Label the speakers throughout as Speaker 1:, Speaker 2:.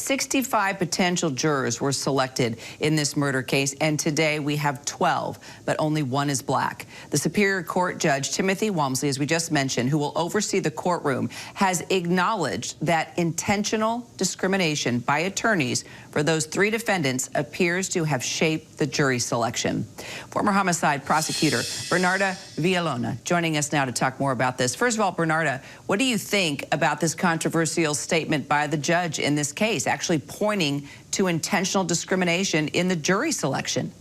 Speaker 1: 65 potential jurors were selected in this murder case, and today we have 12, but only one is black. The Superior Court Judge Timothy Walmsley, as we just mentioned, who will oversee the courtroom, has acknowledged that intentional discrimination by attorneys for those 3 defendants appears to have shaped the jury selection. Former homicide prosecutor Bernarda Villalona joining us now to talk more about this. First of all, Bernarda, what do you think about this controversial statement by the judge in this case, actually pointing to intentional discrimination in the jury selection?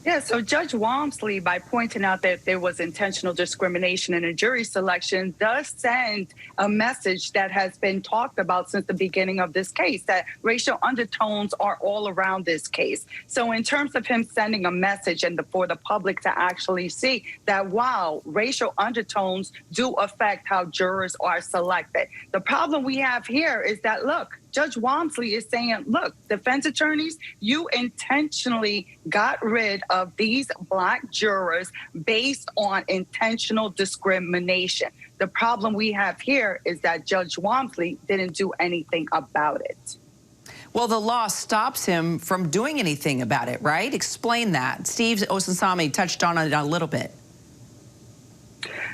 Speaker 2: Yeah, so Judge Walmsley, by pointing out that there was intentional discrimination in a jury selection, does send a message that has been talked about since the beginning of this case, that racial undertones are all around this case. So in terms of him sending a message and for the public to actually see that, wow, racial undertones do affect how jurors are selected. The problem we have here is that, look, Judge Walmsley is saying, look, defense attorneys, you intentionally got rid of these black jurors based on intentional discrimination. The problem we have here is that Judge Walmsley didn't do anything about it.
Speaker 1: Well, the law stops him from doing anything about it, right? Explain that. Steve Osunsami touched on it a little bit.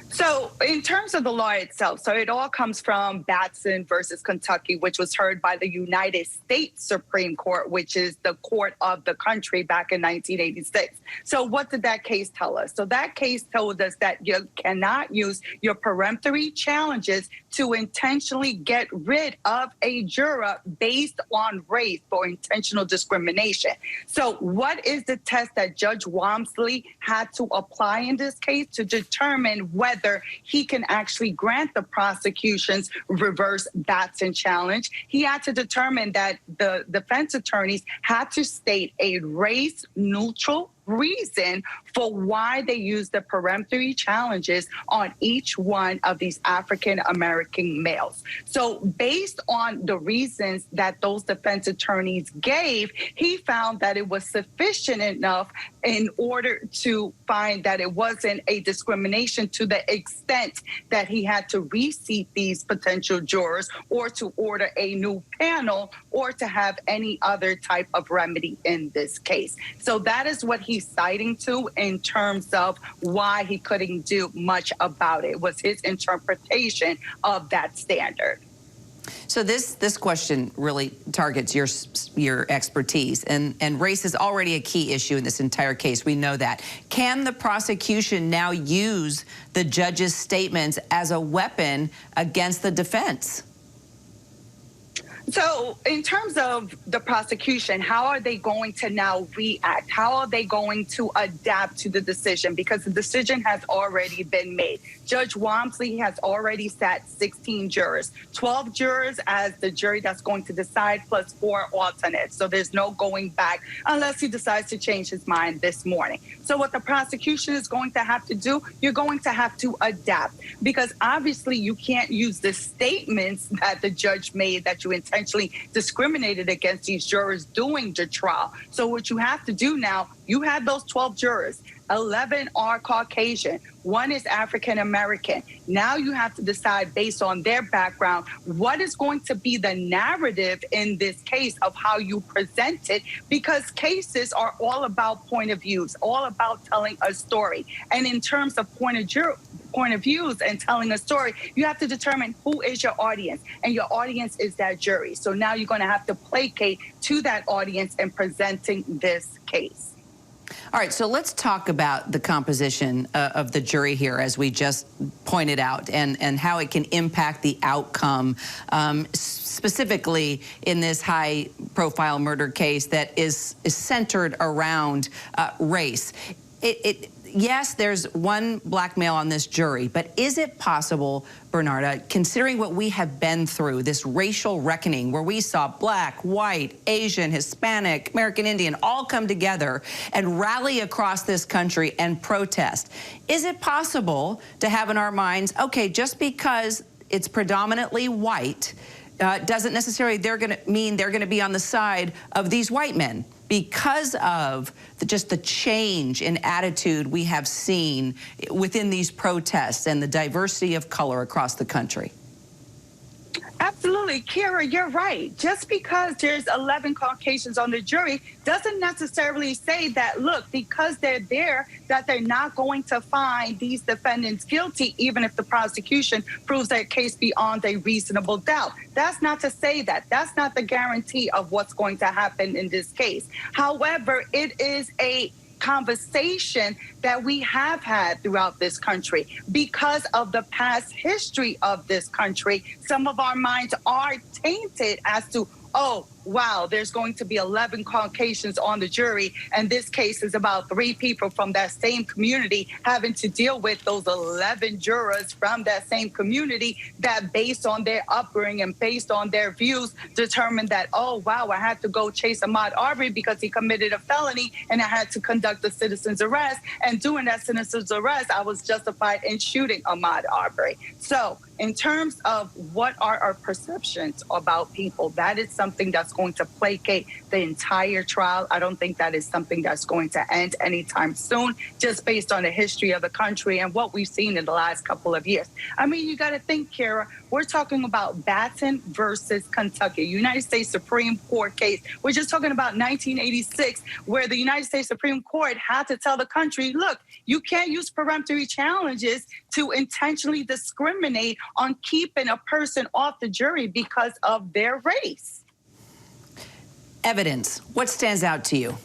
Speaker 2: So in terms of the law itself, so it all comes from Batson versus Kentucky, which was heard by the United States Supreme Court, which is the court of the country back in 1986. So what did that case tell us? So that case told us that you cannot use your peremptory challenges to intentionally get rid of a juror based on race for intentional discrimination. So what is the test that Judge Walmsley had to apply in this case to determine whether he can actually grant the prosecution's reverse Batson challenge? He had to determine that the defense attorneys had to state a race-neutral reason for why they used the peremptory challenges on each one of these African-American males. So based on the reasons that those defense attorneys gave, he found that it was sufficient enough in order to find that it wasn't a discrimination to the extent that he had to reseat these potential jurors or to order a new panel or to have any other type of remedy in this case. So that is what he's citing to in terms of why he couldn't do much about it. It was his interpretation of that standard.
Speaker 1: So this question really targets your expertise, and race is already a key issue in this entire case. We know that. Can the prosecution now use the judge's statements as a weapon against the defense?
Speaker 2: So in terms of the prosecution, how are they going to now react? How are they going to adapt to the decision? Because the decision has already been made. Judge Walmsley has already sat 16 jurors, 12 jurors as the jury that's going to decide, plus 4 alternates. So there's no going back unless he decides to change his mind this morning. So what the prosecution is going to have to do, you're going to have to adapt, because obviously you can't use the statements that the judge made that you intentionally discriminated against these jurors during the trial. So what you have to do now, you have those 12 jurors. 11 are Caucasian, 1 is African American. Now you have to decide based on their background, what is going to be the narrative in this case of how you present it, because cases are all about point of views, all about telling a story. And in terms of point of views and telling a story, you have to determine who is your audience, and your audience is that jury. So now you're going to have to placate to that audience in presenting this case.
Speaker 1: All right, so let's talk about the composition of the jury here, as we just pointed out, and how it can impact the outcome, specifically in this high-profile murder case that is centered around race. Yes, there's 1 black male on this jury, but is it possible, Bernarda, considering what we have been through, this racial reckoning where we saw black, white, Asian, Hispanic, American Indian all come together and rally across this country and protest, is it possible to have in our minds, okay, just because it's predominantly white, doesn't necessarily mean they're going to be on the side of these white men, because of just the change in attitude we have seen within these protests and the diversity of color across the country?
Speaker 2: Absolutely. Kira, you're right. Just because there's 11 Caucasians on the jury doesn't necessarily say that, look, because they're there, that they're not going to find these defendants guilty, even if the prosecution proves their case beyond a reasonable doubt. That's not to say that. That's not the guarantee of what's going to happen in this case. However, it is a conversation that we have had throughout this country because of the past history of this country. Some of our minds are tainted as to, oh, wow, there's going to be 11 Caucasians on the jury, and this case is about 3 people from that same community having to deal with those 11 jurors from that same community that, based on their upbringing and based on their views, determined that, oh, wow, I had to go chase Ahmaud Arbery because he committed a felony, and I had to conduct a citizen's arrest, and doing that citizen's arrest, I was justified in shooting Ahmaud Arbery. So in terms of what are our perceptions about people, that is something that's going to placate the entire trial. I don't think that is something that's going to end anytime soon, just based on the history of the country and what we've seen in the last couple of years. I mean, you got to think, Kara, we're talking about Batson versus Kentucky, United States Supreme Court case. We're just talking about 1986, where the United States Supreme Court had to tell the country, look, you can't use peremptory challenges to intentionally discriminate on keeping a person off the jury because of their race.
Speaker 1: Evidence. What stands out to you?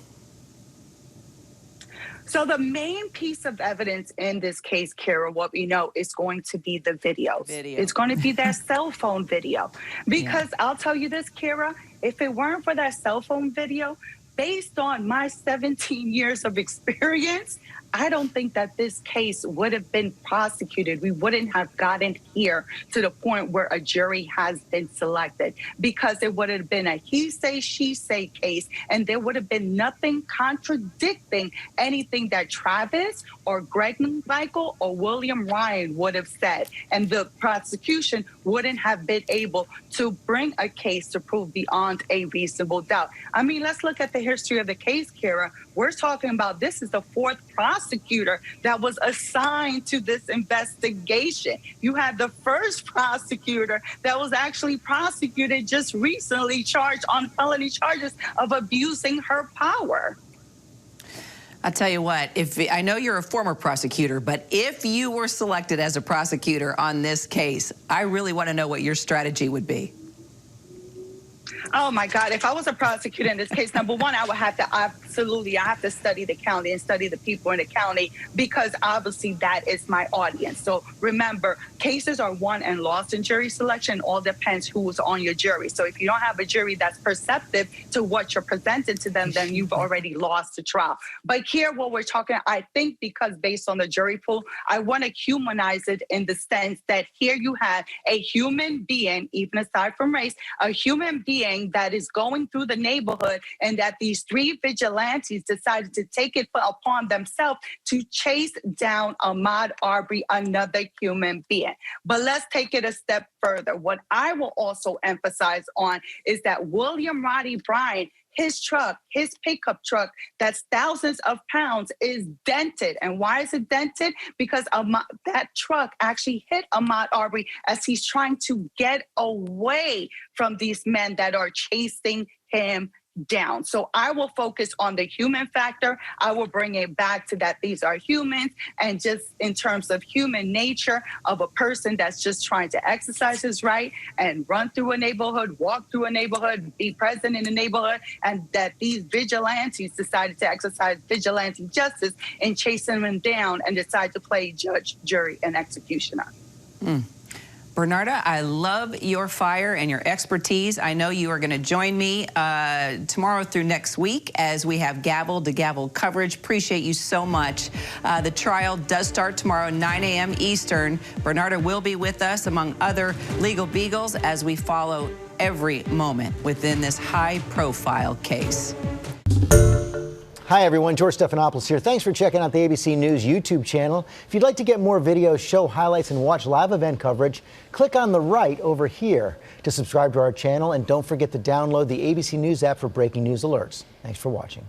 Speaker 2: So the main piece of evidence in this case, Kara, what we know is going to be the videos. It's going to be their cell phone video. Because I'll tell you this, Kara, if it weren't for that cell phone video, based on my 17 years of experience, I don't think that this case would have been prosecuted. We wouldn't have gotten here to the point where a jury has been selected, because it would have been a he say, she say case, and there would have been nothing contradicting anything that Travis or Greg Michael or William Ryan would have said. And the prosecution wouldn't have been able to bring a case to prove beyond a reasonable doubt. I mean, let's look at the history of the case, Kara. We're talking about, this is the 4th prosecutor that was assigned to this investigation. You had the first prosecutor that was actually prosecuted just recently, charged on felony charges of abusing her power.
Speaker 1: I'll tell you what, I know you're a former prosecutor, but if you were selected as a prosecutor on this case, I really want to know what your strategy would be.
Speaker 2: Oh my God, if I was a prosecutor in this case, number one, I would have to I have to study the county and study the people in the county, because obviously that is my audience. So remember, cases are won and lost in jury selection. All depends who's on your jury. So if you don't have a jury that's perceptive to what you're presenting to them, then you've already lost the trial. But here, what we're talking, I think, because based on the jury pool, I want to humanize it in the sense that here you have a human being, even aside from race, a human being that is going through the neighborhood, and that these 3 vigilantes decided to take it upon themselves to chase down Ahmaud Arbery, another human being. But let's take it a step further. What I will also emphasize on is that William Roddy Bryant, his truck, his pickup truck, that's thousands of pounds, is dented. And why is it dented? Because that truck actually hit Ahmaud Arbery as he's trying to get away from these men that are chasing him down. So I will focus on the human factor. I will bring it back to that these are humans, and just in terms of human nature of a person that's just trying to exercise his right and run through a neighborhood, walk through a neighborhood, be present in the neighborhood, and that these vigilantes decided to exercise vigilante justice and chasing them down and decide to play judge, jury, and executioner.
Speaker 1: Bernarda, I love your fire and your expertise. I know you are going to join me tomorrow through next week as we have gavel-to-gavel coverage. Appreciate you so much. The trial does start tomorrow, 9 a.m. Eastern. Bernarda will be with us, among other legal beagles, as we follow every moment within this high-profile case.
Speaker 3: Hi everyone, George Stephanopoulos here. Thanks for checking out the ABC News YouTube channel. If you'd like to get more videos, show highlights, and watch live event coverage, click on the right over here to subscribe to our channel, and don't forget to download the ABC News app for breaking news alerts. Thanks for watching.